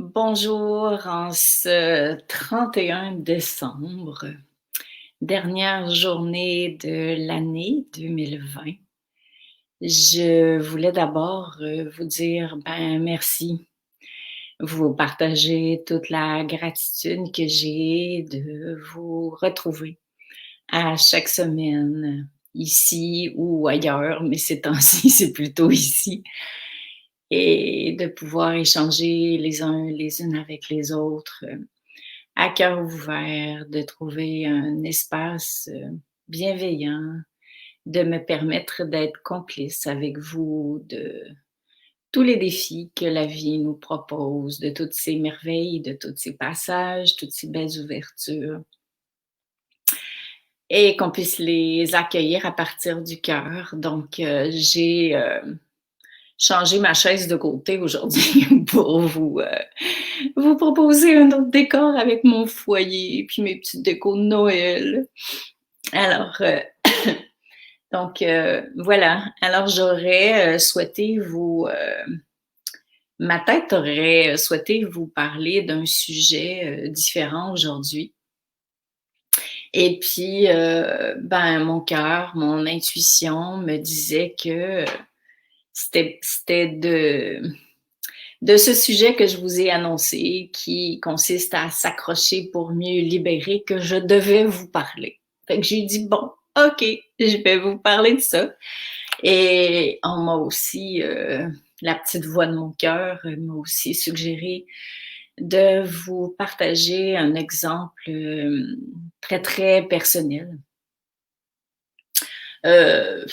Bonjour, en ce 31 décembre, dernière journée de l'année 2020. Je voulais d'abord, vous dire, merci. Vous partager toute la gratitude que j'ai de vous retrouver à chaque semaine, ici ou ailleurs, mais ces temps-ci, c'est plutôt ici. Et de pouvoir échanger les unes avec les autres, à cœur ouvert, de trouver un espace, bienveillant, de me permettre d'être complice avec vous de tous les défis que la vie nous propose, de toutes ces merveilles, de tous ces passages, toutes ces belles ouvertures et qu'on puisse les accueillir à partir du cœur. Donc, j'ai, changé ma chaise de côté aujourd'hui pour vous proposer un autre décor avec mon foyer puis mes petites décos de Noël. Alors, donc voilà. Alors j'aurais, souhaité ma tête aurait souhaité vous parler d'un sujet, différent aujourd'hui et puis, mon cœur, mon intuition me disait que, c'était de ce sujet que je vous ai annoncé, qui consiste à s'accrocher pour mieux libérer, que je devais vous parler. Fait que j'ai dit: «Bon, OK, je vais vous parler de ça» et on m'a aussi, la petite voix de mon cœur, m'a aussi suggéré de vous partager un exemple, très, très personnel. Heu,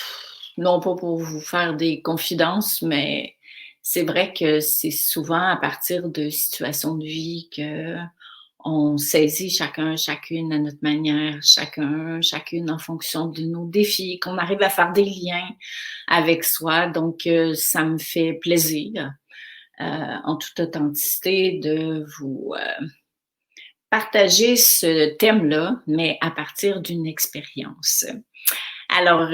non pas pour vous faire des confidences, mais c'est vrai que c'est souvent à partir de situations de vie qu'on saisit chacun, chacune à notre manière, chacun, chacune en fonction de nos défis, qu'on arrive à faire des liens avec soi. Donc, ça me fait plaisir, en toute authenticité de vous, partager ce thème-là, mais à partir d'une expérience. Alors,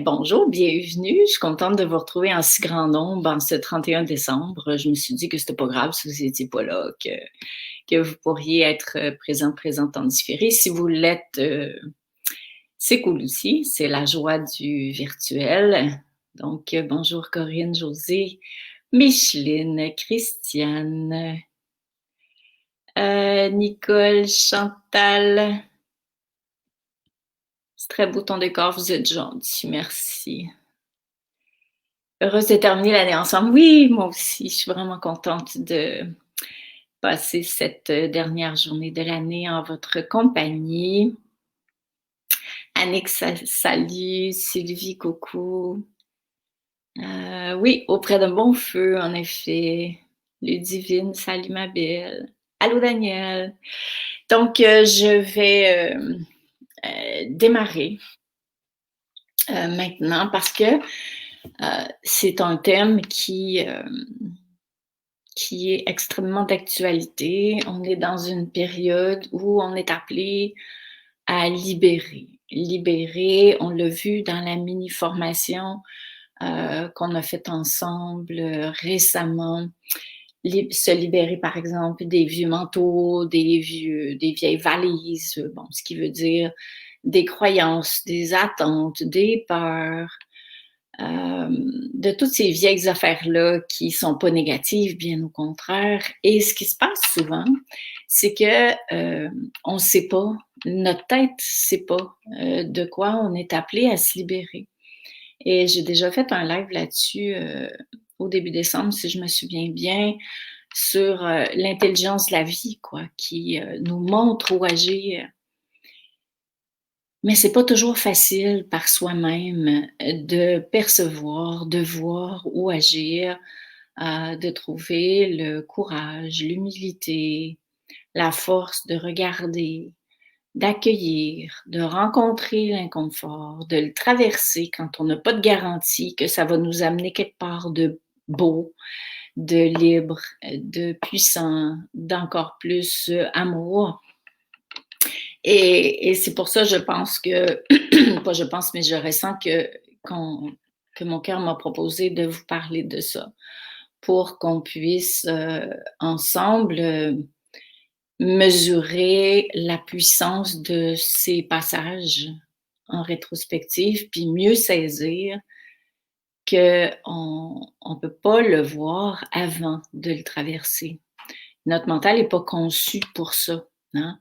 bonjour, bienvenue. Je suis contente de vous retrouver en si grand nombre en ce 31 décembre. Je me suis dit que c'était pas grave si vous étiez pas là, que vous pourriez être présente en différé. Si vous l'êtes, c'est cool aussi. C'est la joie du virtuel. Donc, bonjour Corinne, Josée, Micheline, Christiane, Nicole, Chantal. C'est très beau ton décor, vous êtes gentils, merci. Heureuse de terminer l'année ensemble. Oui, moi aussi, je suis vraiment contente de passer cette dernière journée de l'année en votre compagnie. Annick, salut, Sylvie, coucou. Oui, auprès d'un bon feu, en effet. Ludivine, salut ma belle. Allô Daniel. Donc, je vais démarrer maintenant parce que c'est un thème qui est extrêmement d'actualité. On est dans une période où on est appelé à libérer. Libérer, on l'a vu dans la mini-formation qu'on a faite ensemble récemment. Se libérer, par exemple, des vieux manteaux, des vieilles valises, bon, ce qui veut dire des croyances, des attentes, des peurs, de toutes ces vieilles affaires-là qui sont pas négatives, bien au contraire. Et ce qui se passe souvent, c'est que on sait pas, notre tête sait pas de quoi on est appelé à se libérer. Et j'ai déjà fait un live là-dessus au début décembre, si je me souviens bien, sur l'intelligence de la vie, quoi, qui nous montre où agir. Mais c'est pas toujours facile par soi-même de percevoir, de voir où agir, de trouver le courage, l'humilité, la force de regarder, d'accueillir, de rencontrer l'inconfort, de le traverser quand on n'a pas de garantie que ça va nous amener quelque part de beau, de libre, de puissant, d'encore plus amour. Et c'est pour ça, je pense que, pas je pense, mais je ressens que mon cœur m'a proposé de vous parler de ça, pour qu'on puisse, ensemble, mesurer la puissance de ces passages en rétrospective, puis mieux saisir qu'on ne peut pas le voir avant de le traverser. Notre mental n'est pas conçu pour ça, hein.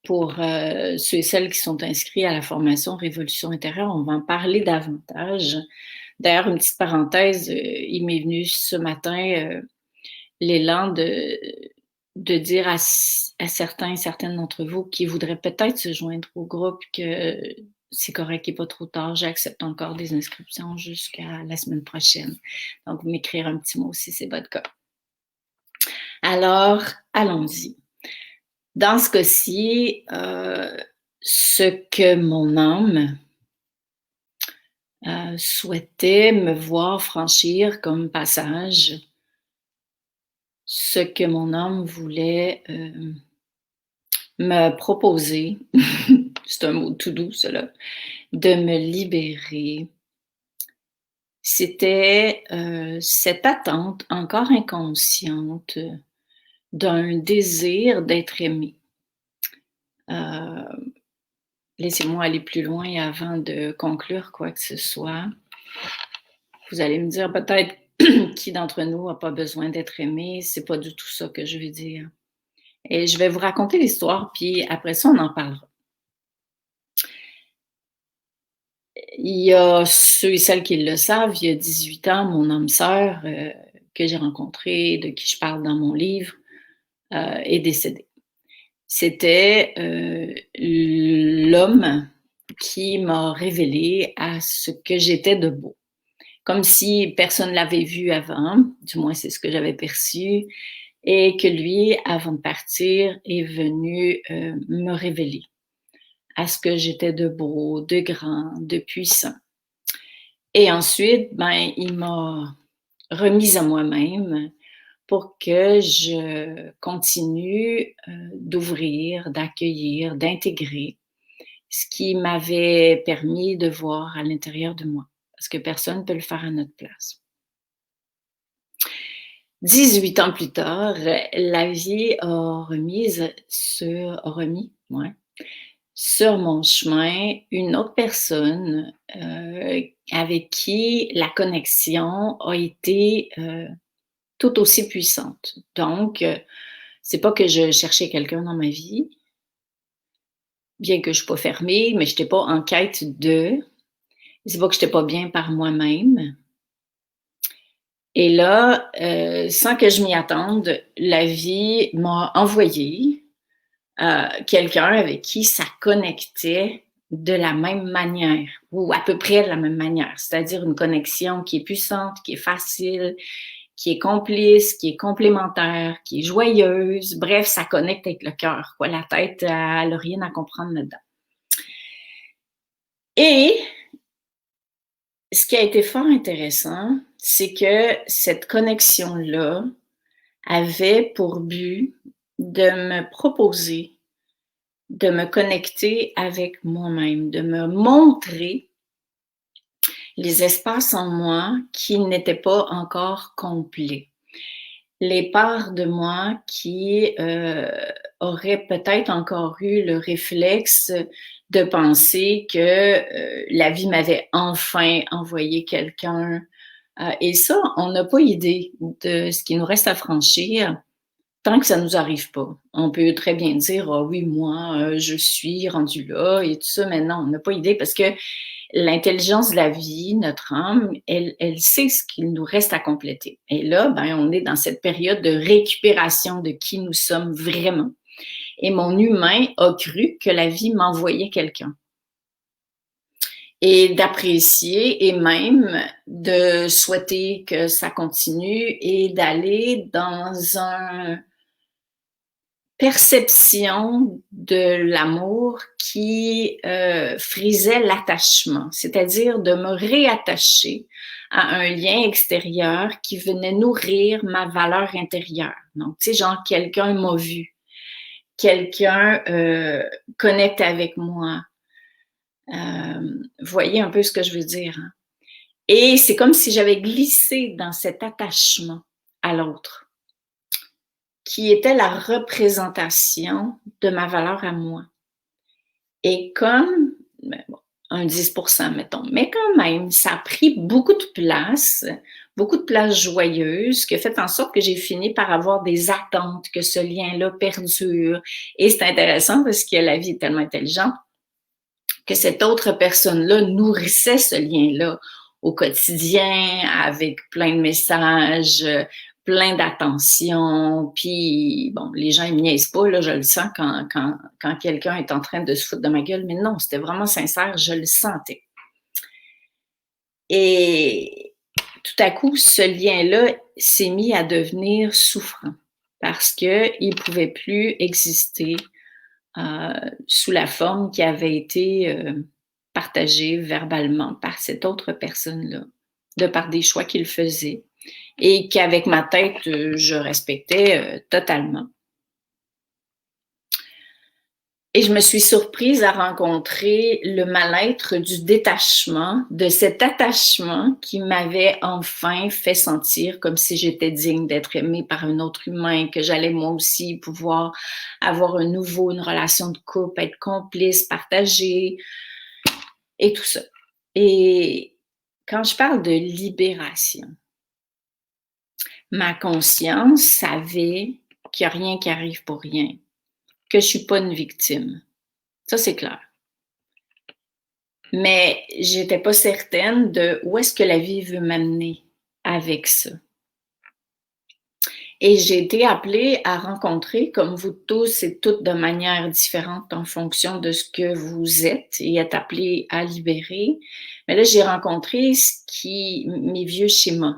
Pour, ceux et celles qui sont inscrits à la formation Révolution intérieure, on va en parler davantage. D'ailleurs, une petite parenthèse, il m'est venu ce matin, l'élan de dire à certains et certaines d'entre vous qui voudraient peut-être se joindre au groupe que c'est correct, qu'il n'est pas trop tard. J'accepte encore des inscriptions jusqu'à la semaine prochaine. Donc, vous m'écrire un petit mot si c'est votre cas. Alors, allons-y. Dans ce cas-ci, ce que mon âme souhaitait me voir franchir comme passage, ce que mon âme voulait me proposer, c'est un mot tout doux, cela, de me libérer, c'était cette attente encore inconsciente d'un désir d'être aimé. Laissez-moi aller plus loin avant de conclure quoi que ce soit. Vous allez me dire peut-être qui d'entre nous n'a pas besoin d'être aimé. C'est pas du tout ça que je veux dire. Et je vais vous raconter l'histoire, puis après ça, on en parlera. Il y a ceux et celles qui le savent, il y a 18 ans, mon âme sœur, que j'ai rencontrée, de qui je parle dans mon livre, est décédée. C'était l'homme qui m'a révélé à ce que j'étais de beau. Comme si personne ne l'avait vu avant, du moins c'est ce que j'avais perçu, et que lui, avant de partir, est venu me révéler à ce que j'étais de beau, de grand, de puissant. Et ensuite, il m'a remise à moi-même pour que je continue d'ouvrir, d'accueillir, d'intégrer ce qui m'avait permis de voir à l'intérieur de moi, parce que personne ne peut le faire à notre place. 18 ans plus tard, la vie a remis sur mon chemin une autre personne avec qui la connexion a été tout aussi puissante. Donc, c'est pas que je cherchais quelqu'un dans ma vie, bien que je ne suis pas fermée, mais je n'étais pas en quête de. C'est pas que je n'étais pas bien par moi-même. Et là, sans que je m'y attende, la vie m'a envoyé quelqu'un avec qui ça connectait de la même manière, ou à peu près de la même manière, c'est-à-dire une connexion qui est puissante, qui est facile, qui est complice, qui est complémentaire, qui est joyeuse. Bref, ça connecte avec le cœur, quoi. La tête, elle n'a rien à comprendre là-dedans. Et ce qui a été fort intéressant, c'est que cette connexion-là avait pour but de me proposer de me connecter avec moi-même, de me montrer les espaces en moi qui n'étaient pas encore complets. Les parts de moi qui auraient peut-être encore eu le réflexe de penser que la vie m'avait enfin envoyé quelqu'un. Et ça, on n'a pas idée de ce qui nous reste à franchir tant que ça ne nous arrive pas. On peut très bien dire « Ah oui, moi, je suis rendu là » et tout ça, mais non, on n'a pas idée parce que l'intelligence de la vie, notre âme, elle sait ce qu'il nous reste à compléter. Et là, on est dans cette période de récupération de qui nous sommes vraiment. Et mon humain a cru que la vie m'envoyait quelqu'un. Et d'apprécier et même de souhaiter que ça continue et d'aller dans une perception de l'amour qui frisait l'attachement, c'est-à-dire de me réattacher à un lien extérieur qui venait nourrir ma valeur intérieure. Donc, tu sais, genre, quelqu'un m'a vu, quelqu'un connecte avec moi. Voyez un peu ce que je veux dire. Hein? Et c'est comme si j'avais glissé dans cet attachement à l'autre, qui était la représentation de ma valeur à moi. Et comme, ben bon, un 10%, mettons, mais quand même, ça a pris beaucoup de place joyeuse, qui a fait en sorte que j'ai fini par avoir des attentes, que ce lien-là perdure. Et c'est intéressant parce que la vie est tellement intelligente que cette autre personne-là nourrissait ce lien-là au quotidien avec plein de messages, plein d'attention. Puis, bon, les gens, ils me niaisent pas, là, je le sens quand quelqu'un est en train de se foutre de ma gueule, mais non, c'était vraiment sincère, je le sentais. Et tout à coup, ce lien-là s'est mis à devenir souffrant parce qu'il ne pouvait plus exister sous la forme qui avait été partagée verbalement par cette autre personne-là, de par des choix qu'il faisait et qu'avec ma tête, je respectais totalement. Et je me suis surprise à rencontrer le mal-être du détachement, de cet attachement qui m'avait enfin fait sentir comme si j'étais digne d'être aimée par un autre humain, que j'allais moi aussi pouvoir avoir une relation de couple, être complice, partager et tout ça. Et quand je parle de libération, ma conscience savait qu'il n'y a rien qui arrive pour rien, que je ne suis pas une victime. Ça, c'est clair. Mais j'étais pas certaine de où est-ce que la vie veut m'amener avec ça. Et j'ai été appelée à rencontrer, comme vous tous et toutes, de manière différente en fonction de ce que vous êtes et êtes appelés à libérer. Mais là, j'ai rencontré mes vieux schémas.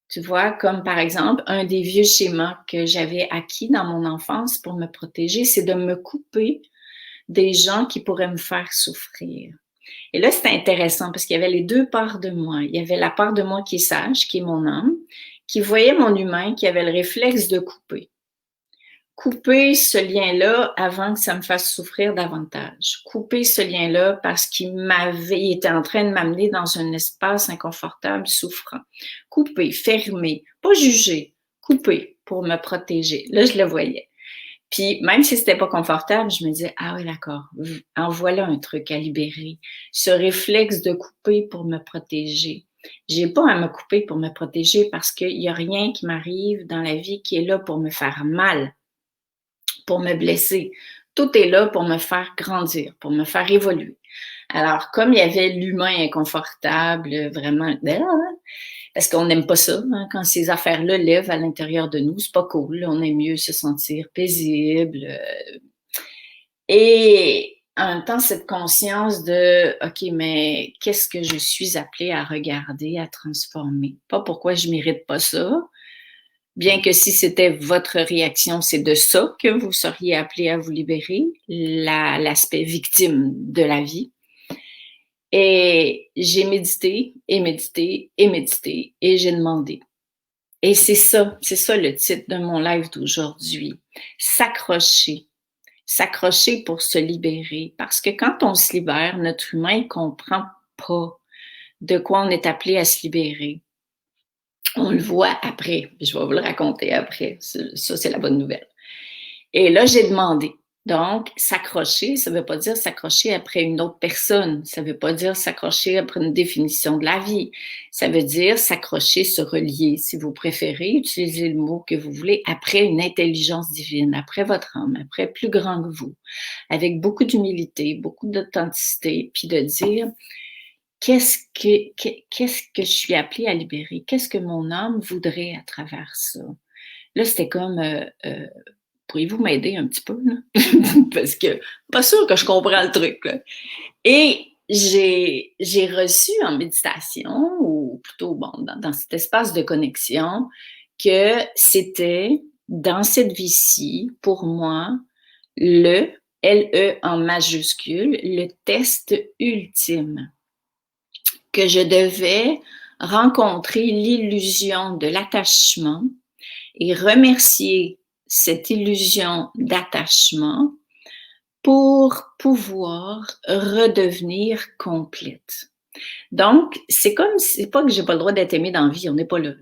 Tu vois, comme par exemple, un des vieux schémas que j'avais acquis dans mon enfance pour me protéger, c'est de me couper des gens qui pourraient me faire souffrir. Et là, c'était intéressant parce qu'il y avait les deux parts de moi. Il y avait la part de moi qui est sage, qui est mon âme, qui voyait mon humain, qui avait le réflexe de couper. Couper ce lien-là avant que ça me fasse souffrir davantage. Couper ce lien-là parce qu'il était en train de m'amener dans un espace inconfortable, souffrant. Couper, fermer, pas juger, couper pour me protéger. Là, je le voyais. Puis même si c'était pas confortable, je me disais, ah oui, d'accord, en voilà un truc à libérer. Ce réflexe de couper pour me protéger. J'ai pas à me couper pour me protéger parce qu'il y a rien qui m'arrive dans la vie qui est là pour me faire mal, pour me blesser. Tout est là pour me faire grandir, pour me faire évoluer. Alors, comme il y avait l'humain inconfortable, vraiment, parce qu'on n'aime pas ça, hein, quand ces affaires-là lèvent à l'intérieur de nous, c'est pas cool, on aime mieux se sentir paisible. Et en même temps, cette conscience de, OK, mais qu'est-ce que je suis appelée à regarder, à transformer? Pas pourquoi je mérite pas ça, bien que si c'était votre réaction, c'est de ça que vous seriez appelé à vous libérer, l'aspect victime de la vie. Et j'ai médité et médité et médité et j'ai demandé. Et c'est ça le titre de mon live d'aujourd'hui. S'accrocher. S'accrocher pour se libérer. Parce que quand on se libère, notre humain ne comprend pas de quoi on est appelé à se libérer. On le voit après. Je vais vous le raconter après. Ça, c'est la bonne nouvelle. Et là, j'ai demandé. Donc, s'accrocher, ça ne veut pas dire s'accrocher après une autre personne. Ça ne veut pas dire s'accrocher après une définition de la vie. Ça veut dire s'accrocher, se relier, si vous préférez, utiliser le mot que vous voulez, après une intelligence divine, après votre âme, après plus grand que vous, avec beaucoup d'humilité, beaucoup d'authenticité, puis de dire qu'est-ce que je suis appelée à libérer? Qu'est-ce que mon âme voudrait à travers ça? Là, c'était comme pourriez-vous m'aider un petit peu, là? Parce que pas sûr que je comprends le truc, là. Et j'ai reçu en méditation, ou plutôt bon, dans cet espace de connexion, que c'était dans cette vie-ci, pour moi, le LE en majuscule, le test ultime, que je devais rencontrer l'illusion de l'attachement et remercier cette illusion d'attachement pour pouvoir redevenir complète. Donc, c'est pas que j'ai pas le droit d'être aimée dans la vie, on n'est pas là.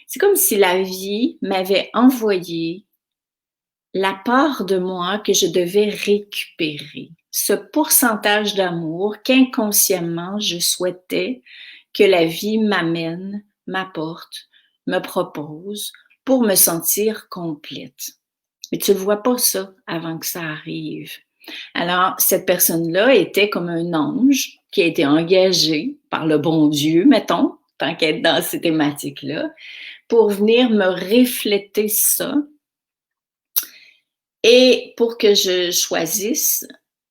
C'est comme si la vie m'avait envoyé la part de moi que je devais récupérer. Ce pourcentage d'amour qu'inconsciemment je souhaitais que la vie m'amène, m'apporte, me propose pour me sentir complète. Mais tu ne vois pas ça avant que ça arrive. Alors, cette personne-là était comme un ange qui a été engagé par le bon Dieu, mettons, tant qu'être dans ces thématiques-là, pour venir me refléter ça et pour que je choisisse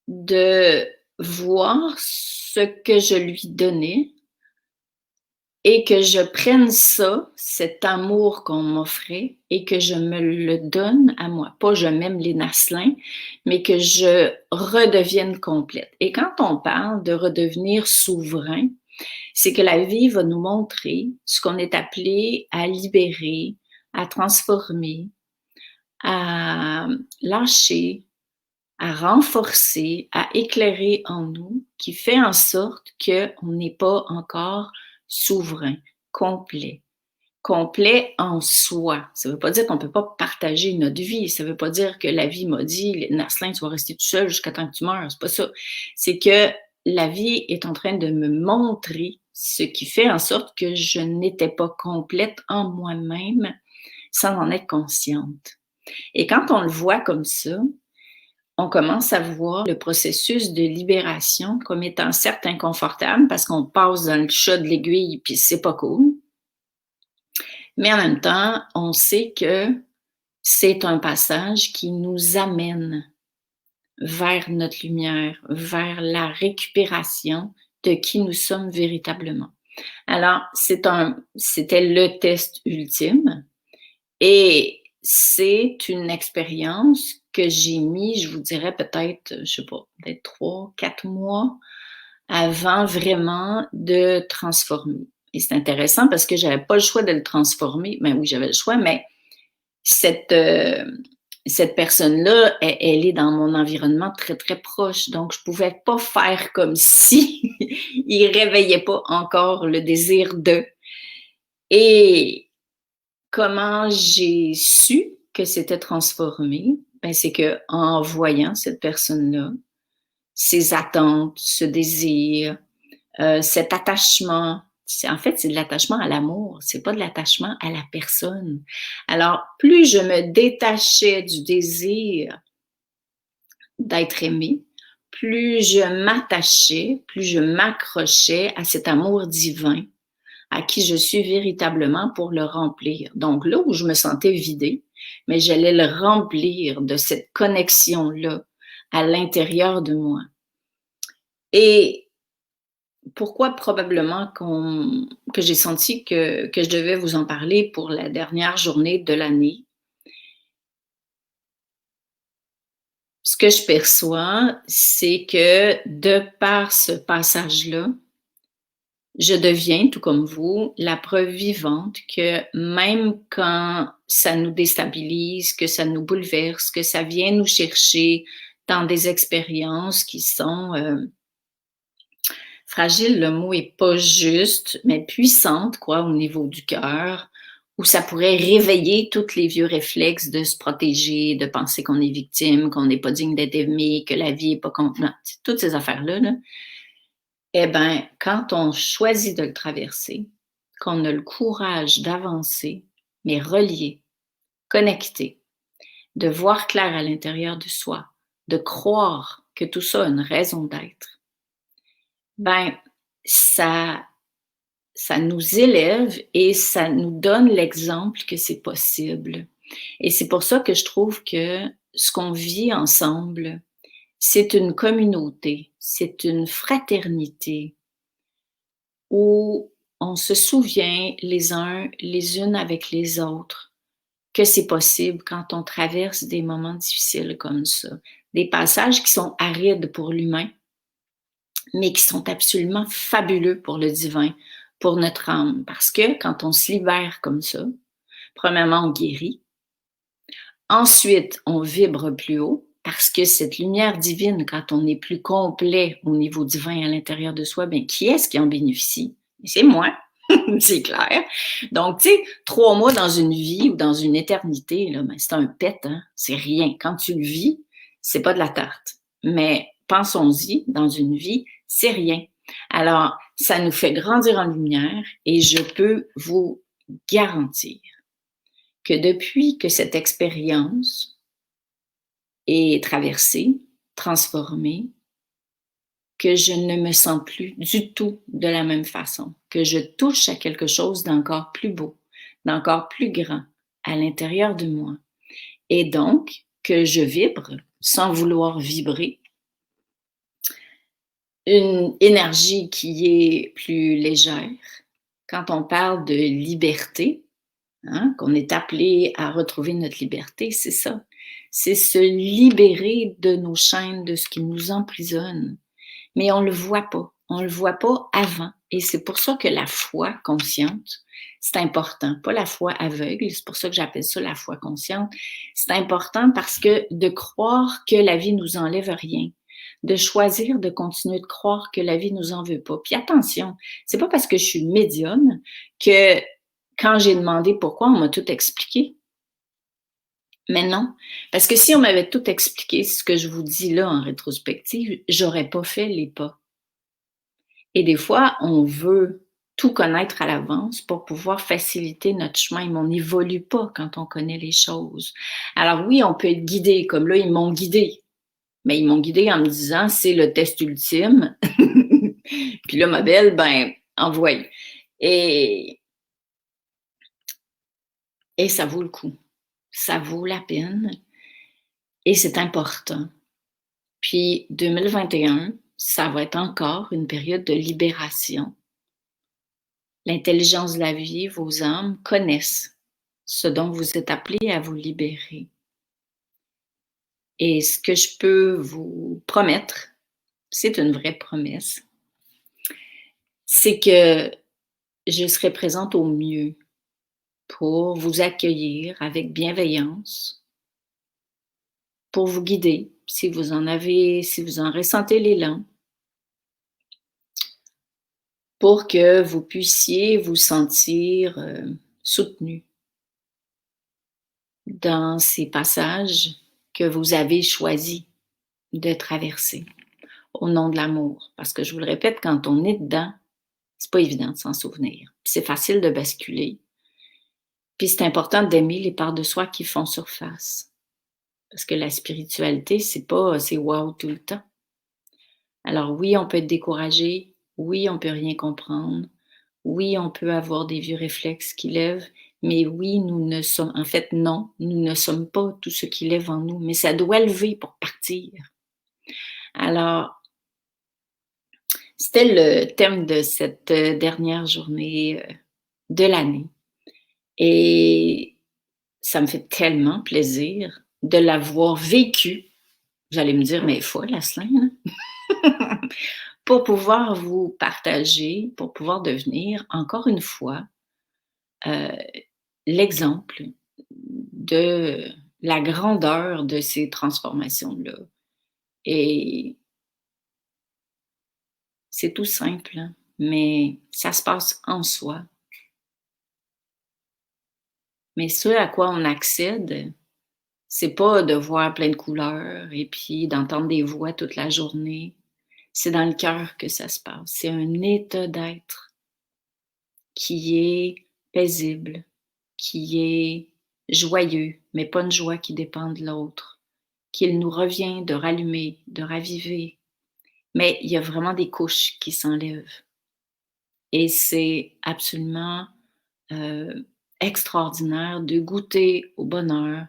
de voir ce que je lui donnais et que je prenne ça, cet amour qu'on m'offrait, et que je me le donne à moi. Pas je m'aime les nacelins, mais que je redevienne complète. Et quand on parle de redevenir souverain, c'est que la vie va nous montrer ce qu'on est appelé à libérer, à transformer, à lâcher, à renforcer, à éclairer en nous, qui fait en sorte qu'on n'est pas encore souverain, complet. Complet en soi. Ça ne veut pas dire qu'on ne peut pas partager notre vie. Ça ne veut pas dire que la vie m'a dit, Naslin, tu vas rester tout seul jusqu'à temps que tu meurs. C'est pas ça. C'est que la vie est en train de me montrer ce qui fait en sorte que je n'étais pas complète en moi-même sans en être consciente. Et quand on le voit comme ça, on commence à voir le processus de libération comme étant certes inconfortable parce qu'on passe dans le chat de l'aiguille puis c'est pas cool. Mais en même temps, on sait que c'est un passage qui nous amène vers notre lumière, vers la récupération de qui nous sommes véritablement. Alors, c'était le test ultime et c'est une expérience que j'ai mis, je vous dirais peut-être, je sais pas, peut-être 3, 4 mois avant vraiment de transformer. Et c'est intéressant parce que j'avais pas le choix de le transformer. Ben oui, j'avais le choix, mais cette personne-là, elle est dans mon environnement très, très proche. Donc, je pouvais pas faire comme si il réveillait pas encore le désir de. Et comment j'ai su que c'était transformé? Ben, c'est que en voyant cette personne-là, ses attentes, ce désir, cet attachement, en fait, c'est de l'attachement à l'amour, c'est pas de l'attachement à la personne. Alors, plus je me détachais du désir d'être aimée, plus je m'attachais, plus je m'accrochais à cet amour divin, à qui je suis véritablement pour le remplir. Donc là où je me sentais vidée, mais j'allais le remplir de cette connexion-là à l'intérieur de moi. Et pourquoi probablement que j'ai senti que je devais vous en parler pour la dernière journée de l'année? Ce que je perçois, c'est que de par ce passage-là, je deviens, tout comme vous, la preuve vivante que même quand ça nous déstabilise, que ça nous bouleverse, que ça vient nous chercher dans des expériences qui sont fragile, le mot est pas juste, mais puissante, quoi, au niveau du cœur, où ça pourrait réveiller tous les vieux réflexes de se protéger, de penser qu'on est victime, qu'on n'est pas digne d'être aimé, que la vie est pas contenante, toutes ces affaires-là, là. Eh bien, quand on choisit de le traverser, qu'on a le courage d'avancer, mais relié, connecté, de voir clair à l'intérieur de soi, de croire que tout ça a une raison d'être, ben ça nous élève et ça nous donne l'exemple que c'est possible. Et c'est pour ça que je trouve que ce qu'on vit ensemble, c'est une communauté, c'est une fraternité où on se souvient les uns les unes avec les autres que c'est possible quand on traverse des moments difficiles comme ça. Des passages qui sont arides pour l'humain, mais qui sont absolument fabuleux pour le divin, pour notre âme. Parce que quand on se libère comme ça, premièrement, on guérit. Ensuite, on vibre plus haut parce que cette lumière divine, quand on est plus complet au niveau divin à l'intérieur de soi, bien, qui est-ce qui en bénéficie? C'est moi. C'est clair. Donc, tu sais, 3 mois dans une vie ou dans une éternité, là, ben, c'est un pet, hein, c'est rien. Quand tu le vis, c'est pas de la tarte. Mais pensons-y, dans une vie, c'est rien. Alors, ça nous fait grandir en lumière et je peux vous garantir que depuis que cette expérience est traversée, transformée, que je ne me sens plus du tout de la même façon, que je touche à quelque chose d'encore plus beau, d'encore plus grand à l'intérieur de moi. Et donc, que je vibre sans vouloir vibrer, une énergie qui est plus légère. Quand on parle de liberté, hein, qu'on est appelé à retrouver notre liberté, c'est ça. C'est se libérer de nos chaînes, de ce qui nous emprisonne. Mais on le voit pas. On le voit pas avant. Et c'est pour ça que la foi consciente, c'est important. Pas la foi aveugle, c'est pour ça que j'appelle ça la foi consciente. C'est important parce que de croire que la vie nous enlève rien, de choisir de continuer de croire que la vie nous en veut pas. Puis attention, c'est pas parce que je suis médium que quand j'ai demandé pourquoi, on m'a tout expliqué. Mais non, parce que si on m'avait tout expliqué, ce que je vous dis là en rétrospective, j'aurais pas fait les pas. Et des fois, on veut tout connaître à l'avance pour pouvoir faciliter notre chemin, mais on n'évolue pas quand on connaît les choses. Alors oui, on peut être guidé, comme là, ils m'ont guidé. Mais ils m'ont guidé en me disant, c'est le test ultime. Puis là, ma belle, ben, envoyez. Et, et ça vaut le coup. Ça vaut la peine. Et c'est important. Puis 2021, ça va être encore une période de libération. L'intelligence de la vie, vos âmes connaissent ce dont vous êtes appelés à vous libérer. Et ce que je peux vous promettre, c'est une vraie promesse, c'est que je serai présente au mieux pour vous accueillir avec bienveillance, pour vous guider si vous en avez, si vous en ressentez l'élan, pour que vous puissiez vous sentir soutenu dans ces passages que vous avez choisis de traverser au nom de l'amour. Parce que je vous le répète, quand on est dedans, c'est pas évident de s'en souvenir. Puis c'est facile de basculer. Puis c'est important d'aimer les parts de soi qui font surface. Parce que la spiritualité, c'est pas, c'est wow tout le temps. Alors oui, on peut être découragé. Oui, on peut rien comprendre. Oui, on peut avoir des vieux réflexes qui lèvent. Mais oui, nous ne sommes, en fait, non, nous ne sommes pas tout ce qui lève en nous. Mais ça doit lever pour partir. Alors, c'était le thème de cette dernière journée de l'année. Et ça me fait tellement plaisir de l'avoir vécu. Vous allez me dire, mais folle, la semaine, pour pouvoir vous partager, pour pouvoir devenir, encore une fois, euh, l'exemple de la grandeur de ces transformations-là. Et c'est tout simple, hein, mais ça se passe en soi. Mais ce à quoi on accède, c'est pas de voir plein de couleurs et puis d'entendre des voix toute la journée. C'est dans le cœur que ça se passe. C'est un état d'être qui est paisible, qui est joyeux, mais pas une joie qui dépend de l'autre, qu'il nous revient de rallumer, de raviver. Mais il y a vraiment des couches qui s'enlèvent. Et c'est absolument extraordinaire de goûter au bonheur,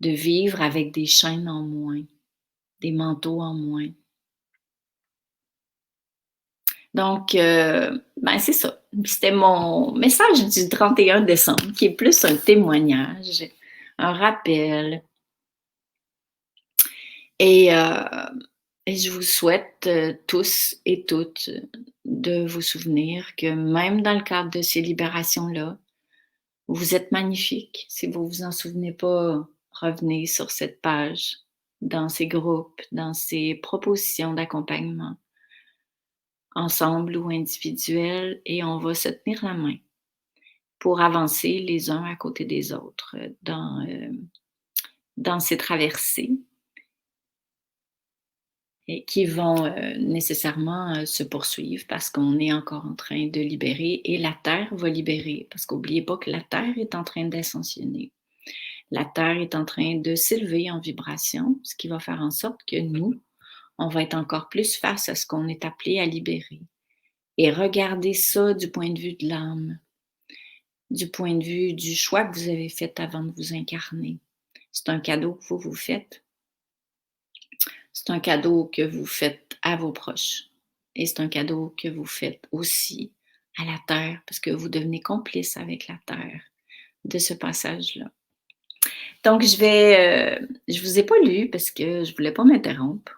de vivre avec des chaînes en moins, des manteaux en moins. Donc, ben c'est ça. C'était mon message du 31 décembre, qui est plus un témoignage, un rappel. Et, et je vous souhaite tous et toutes de vous souvenir que même dans le cadre de ces libérations-là, vous êtes magnifiques. Si vous vous en souvenez pas, revenez sur cette page, dans ces groupes, dans ces propositions d'accompagnement. ensemble ou individuels, et on va se tenir la main pour avancer les uns à côté des autres dans ces traversées et qui vont nécessairement se poursuivre parce qu'on est encore en train de libérer et la Terre va libérer. Parce qu'oubliez pas que la Terre est en train d'ascensionner. La Terre est en train de s'élever en vibration, ce qui va faire en sorte que nous, on va être encore plus face à ce qu'on est appelé à libérer. Et regardez ça du point de vue de l'âme, du point de vue du choix que vous avez fait avant de vous incarner. C'est un cadeau que vous vous faites. C'est un cadeau que vous faites à vos proches. Et c'est un cadeau que vous faites aussi à la Terre, parce que vous devenez complice avec la Terre de ce passage-là. Donc, je vous ai pas lu parce que je voulais pas m'interrompre.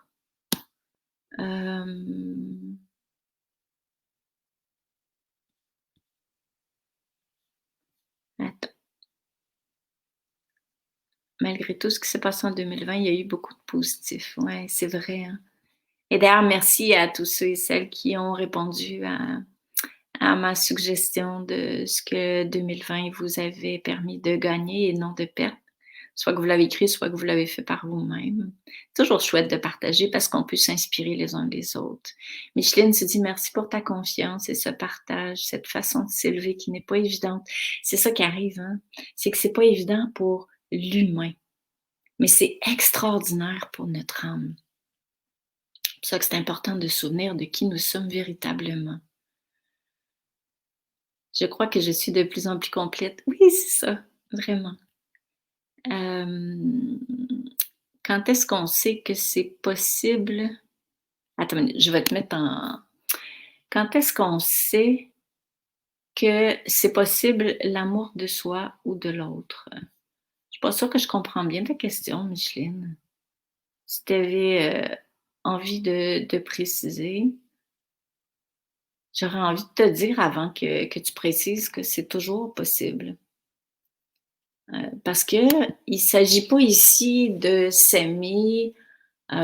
Attends. Malgré tout ce qui s'est passé en 2020, il y a eu beaucoup de positifs. Ouais, c'est vrai. Hein? Et d'ailleurs, merci à tous ceux et celles qui ont répondu à ma suggestion de ce que 2020 vous avait permis de gagner et non de perdre. Soit que vous l'avez écrit, soit que vous l'avez fait par vous-même. Toujours chouette de partager parce qu'on peut s'inspirer les uns des autres. Micheline se dit merci pour ta confiance et ce partage, cette façon de s'élever qui n'est pas évidente. C'est ça qui arrive, hein? C'est que c'est pas évident pour l'humain, mais c'est extraordinaire pour notre âme. C'est pour ça que c'est important de se souvenir de qui nous sommes véritablement. Je crois que je suis de plus en plus complète. Oui, c'est ça, vraiment. Quand est-ce qu'on sait que c'est possible? Attends, je vais te mettre en... Quand est-ce qu'on sait que c'est possible l'amour de soi ou de l'autre? Je suis pas sûre que je comprends bien ta question, Micheline. Si tu avais envie de préciser, j'aurais envie de te dire avant que tu précises que c'est toujours possible. Parce qu'il ne s'agit pas ici de s'aimer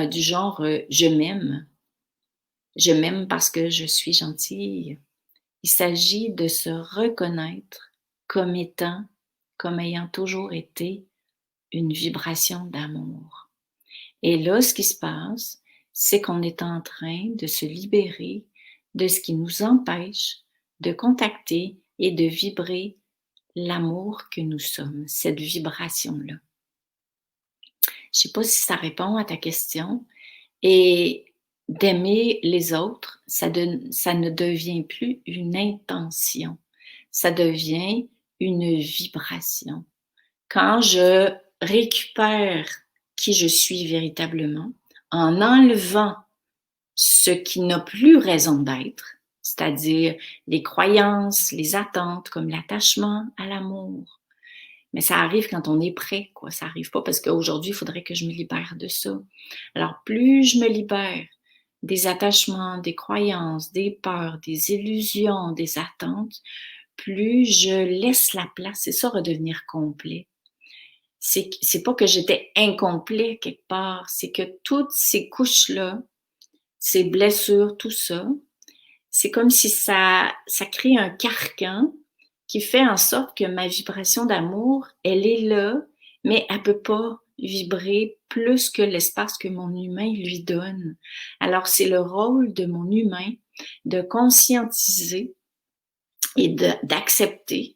du genre je m'aime. Je m'aime parce que je suis gentille. Il s'agit de se reconnaître comme étant, comme ayant toujours été une vibration d'amour. Et là, ce qui se passe, c'est qu'on est en train de se libérer de ce qui nous empêche de contacter et de vibrer l'amour que nous sommes, cette vibration-là. Je ne sais pas si ça répond à ta question. Et d'aimer les autres, ça ne devient plus une intention, ça devient une vibration. Quand je récupère qui je suis véritablement, en enlevant ce qui n'a plus raison d'être, c'est-à-dire les croyances, les attentes, comme l'attachement à l'amour. Mais ça arrive quand on est prêt, quoi. Ça arrive pas parce qu'aujourd'hui, il faudrait que je me libère de ça. Alors, plus je me libère des attachements, des croyances, des peurs, des illusions, des attentes, plus je laisse la place. C'est ça, redevenir complet. C'est pas que j'étais incomplet quelque part, c'est que toutes ces couches-là, ces blessures, tout ça, c'est comme si ça crée un carcan qui fait en sorte que ma vibration d'amour, elle est là, mais elle peut pas vibrer plus que l'espace que mon humain lui donne. Alors, c'est le rôle de mon humain de conscientiser et d'accepter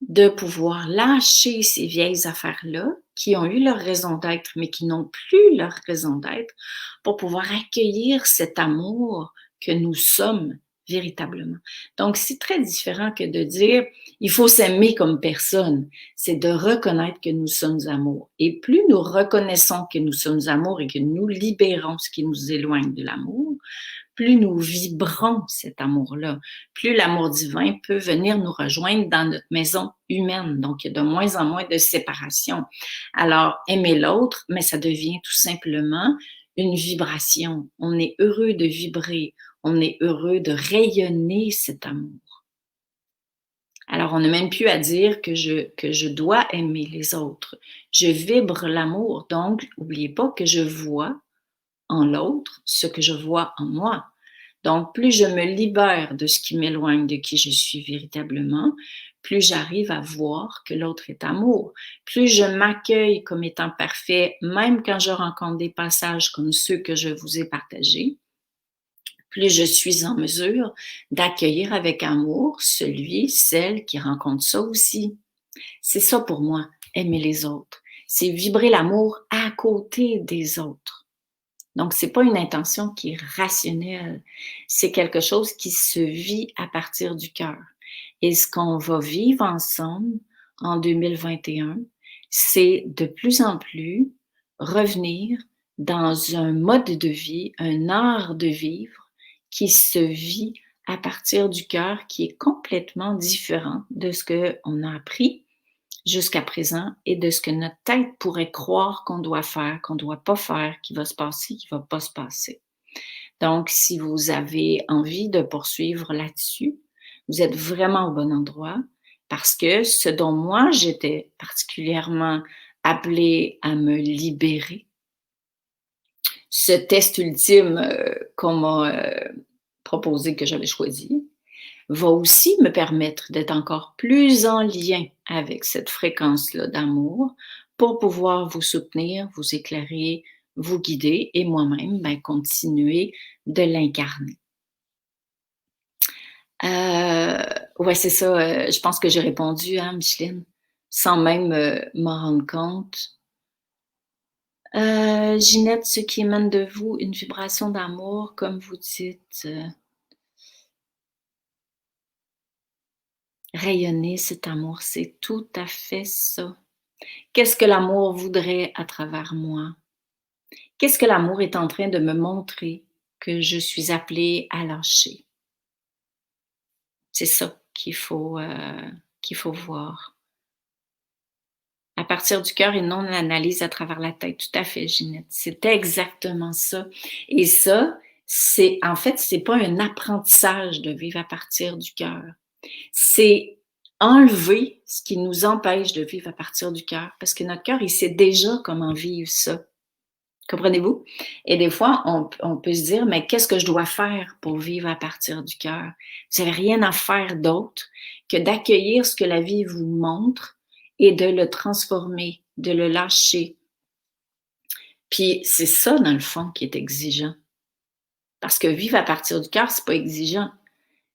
de pouvoir lâcher ces vieilles affaires-là qui ont eu leur raison d'être, mais qui n'ont plus leur raison d'être, pour pouvoir accueillir cet amour que nous sommes véritablement. Donc, c'est très différent que de dire il faut s'aimer comme personne. C'est de reconnaître que nous sommes amour. Et plus nous reconnaissons que nous sommes amour et que nous libérons ce qui nous éloigne de l'amour, plus nous vibrons cet amour-là, plus l'amour divin peut venir nous rejoindre dans notre maison humaine. Donc, il y a de moins en moins de séparation. Alors, aimer l'autre, mais ça devient tout simplement une vibration. On est heureux de vibrer, on est heureux de rayonner cet amour. Alors, on n'a même plus à dire que je dois aimer les autres. Je vibre l'amour, donc, n'oubliez pas que je vois en l'autre ce que je vois en moi. Donc, plus je me libère de ce qui m'éloigne de qui je suis véritablement, plus j'arrive à voir que l'autre est amour. Plus je m'accueille comme étant parfait, même quand je rencontre des passages comme ceux que je vous ai partagés, plus je suis en mesure d'accueillir avec amour celui, celle qui rencontre ça aussi. C'est ça pour moi, aimer les autres. C'est vibrer l'amour à côté des autres. Donc, c'est pas une intention qui est rationnelle. C'est quelque chose qui se vit à partir du cœur. Et ce qu'on va vivre ensemble en 2021, c'est de plus en plus revenir dans un mode de vie, un art de vivre qui se vit à partir du cœur, qui est complètement différent de ce qu'on a appris jusqu'à présent et de ce que notre tête pourrait croire qu'on doit faire, qu'on ne doit pas faire, qui va se passer, qui ne va pas se passer. Donc, si vous avez envie de poursuivre là-dessus, vous êtes vraiment au bon endroit parce que ce dont moi j'étais particulièrement appelée à me libérer, ce test ultime qu'on m'a proposé, que j'avais choisi, va aussi me permettre d'être encore plus en lien avec cette fréquence-là d'amour pour pouvoir vous soutenir, vous éclairer, vous guider et moi-même, continuer de l'incarner. Ouais, c'est ça, je pense que j'ai répondu, hein, Micheline, sans même m'en rendre compte. Ginette, ce qui émane de vous, une vibration d'amour, comme vous dites, rayonner cet amour, c'est tout à fait ça. Qu'est-ce que l'amour voudrait à travers moi? Qu'est-ce que l'amour est en train de me montrer que je suis appelée à lâcher? C'est ça qu'il faut voir. À partir du cœur et non l'analyse à travers la tête. Tout à fait, Ginette. C'est exactement ça. Et ça, en fait, c'est pas un apprentissage de vivre à partir du cœur. C'est enlever ce qui nous empêche de vivre à partir du cœur. Parce que notre cœur, il sait déjà comment vivre ça. Comprenez-vous? Et des fois, on peut se dire, mais qu'est-ce que je dois faire pour vivre à partir du cœur? Vous n'avez rien à faire d'autre que d'accueillir ce que la vie vous montre et de le transformer, de le lâcher. Puis c'est ça, dans le fond, qui est exigeant. Parce que vivre à partir du cœur, c'est pas exigeant.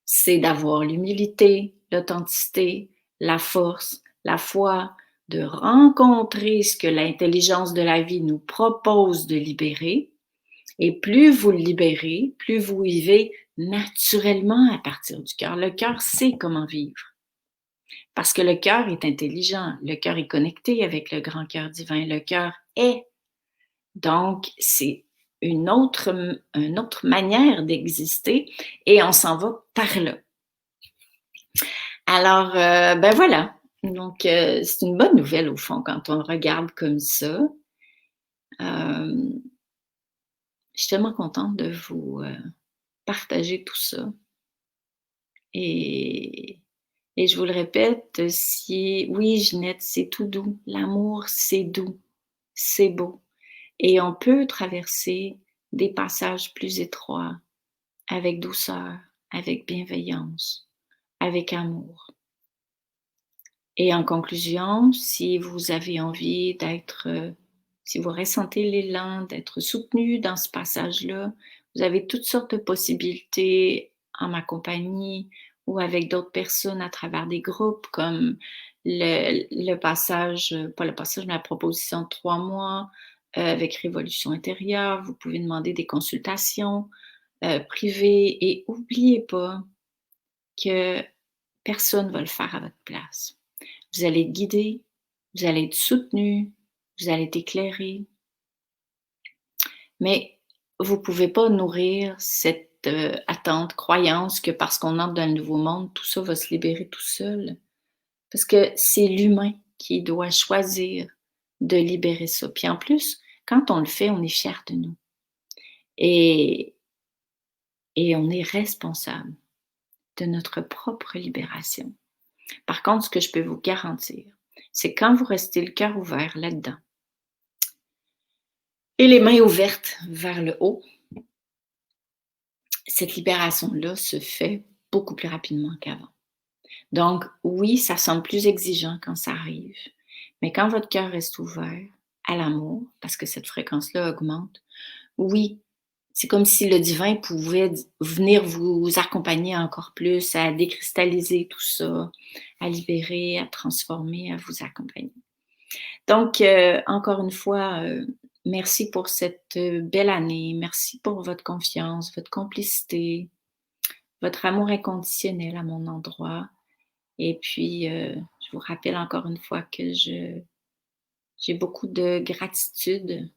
C'est d'avoir l'humilité, l'authenticité, la force, la foi, de rencontrer ce que l'intelligence de la vie nous propose de libérer. Et plus vous le libérez, plus vous vivez naturellement à partir du cœur. Le cœur sait comment vivre. Parce que le cœur est intelligent, le cœur est connecté avec le grand cœur divin, le cœur est. Donc, c'est une autre manière d'exister et on s'en va par là. Alors, ben voilà. Donc, c'est une bonne nouvelle au fond quand on regarde comme ça. Je suis tellement contente de vous partager tout ça. Et je vous le répète, oui, Ginette, c'est tout doux. L'amour, c'est doux, c'est beau. Et on peut traverser des passages plus étroits avec douceur, avec bienveillance, avec amour. Et en conclusion, si vous avez envie si vous ressentez l'élan d'être soutenu dans ce passage-là, vous avez toutes sortes de possibilités en ma compagnie ou avec d'autres personnes à travers des groupes comme le passage, pas le passage, mais la proposition de 3 mois avec Révolution intérieure. Vous pouvez demander des consultations privées et n'oubliez pas que personne ne va le faire à votre place. Vous allez être guidé, vous allez être soutenu, vous allez être éclairé. Mais vous ne pouvez pas nourrir cette attente, croyance que parce qu'on entre dans le nouveau monde, tout ça va se libérer tout seul. Parce que c'est l'humain qui doit choisir de libérer ça. Puis en plus, quand on le fait, on est fier de nous. Et on est responsable de notre propre libération. Par contre, ce que je peux vous garantir, c'est quand vous restez le cœur ouvert là-dedans et les mains ouvertes vers le haut, cette libération-là se fait beaucoup plus rapidement qu'avant. Donc oui, ça semble plus exigeant quand ça arrive, mais quand votre cœur reste ouvert à l'amour, parce que cette fréquence-là augmente, oui, c'est comme si le divin pouvait venir vous accompagner encore plus à décristalliser tout ça, à libérer, à transformer, à vous accompagner. Donc, encore une fois, merci pour cette belle année. Merci pour votre confiance, votre complicité, votre amour inconditionnel à mon endroit. Et puis, je vous rappelle encore une fois que j'ai beaucoup de gratitude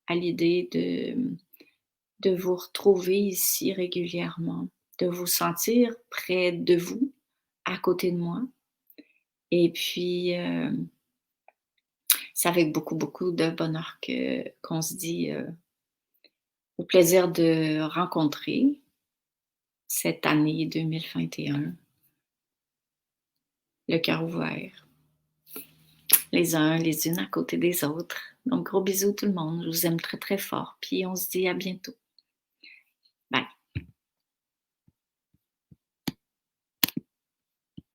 à l'idée de vous retrouver ici régulièrement, de vous sentir près de vous, à côté de moi. Et puis, c'est avec beaucoup, beaucoup de bonheur qu'on se dit, au plaisir de rencontrer cette année 2021, le cœur ouvert, les uns les unes à côté des autres. Donc gros bisous tout le monde, je vous aime très, très fort, puis on se dit à bientôt.